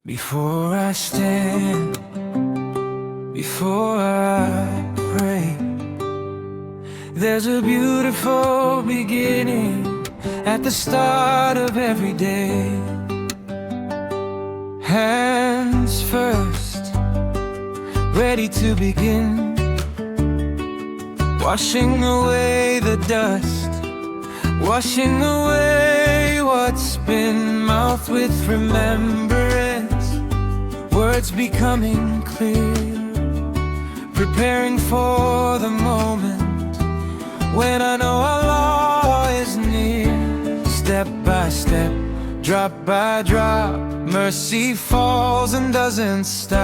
Before I stand, before I pray, there's a beautiful beginning at the start of every day. Hands first, ready to begin, washing away the dust, washing away what's been mouthed with remembrance, words becoming clear, preparing for the moment when I know our law is near. Step by step, drop by drop, mercy falls and doesn't stop.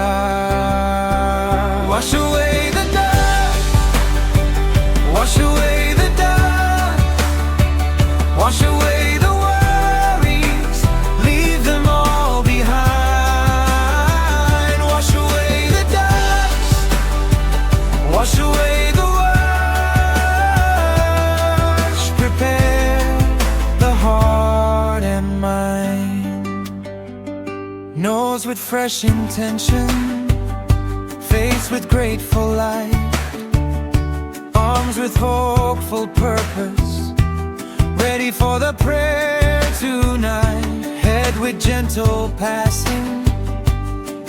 Wash away the dust, wash away the dust, wash away the worries, leave them all behind. Wash away the dust, wash away the worries, prepare the heart and mind. Nose with fresh intention, face with grateful light, arms with hopeful purpose, ready for the prayer tonight. Head with gentle passing,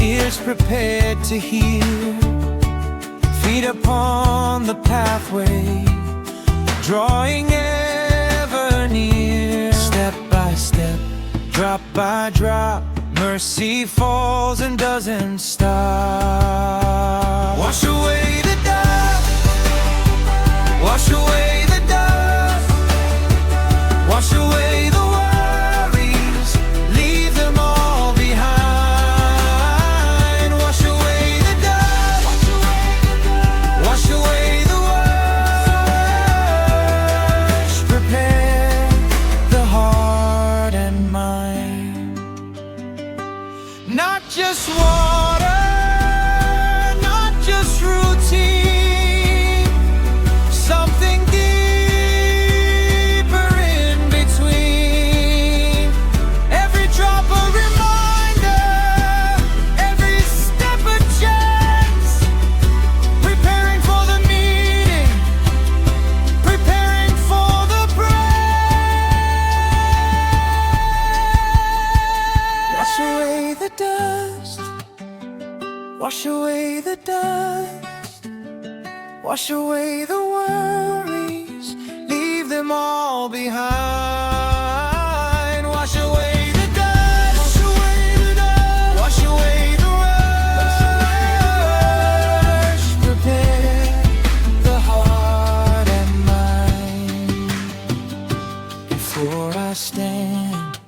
ears prepared to hear, feet upon the pathway, drawing ever near. Step by step, drop by drop, mercy falls and doesn't stop. Wash away the dust, wash away the dust, wash away the worries, leave them all behind. Wash away the dust, wash away the worries, prepare the heart and mind. Not just water, not just routine, something deeper in between. Every drop a reminder, every step a chance, preparing for the meeting, preparing for the breath. Wash away the dust, wash away the dust, wash away the worries, leave them all behind. Wash away the dust, wash away the dust, wash away the rush, prepare the heart and mind. Before I stand,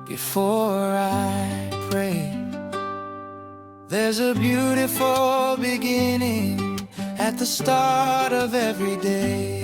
before I pray, there's a beautiful beginning at the start of every day.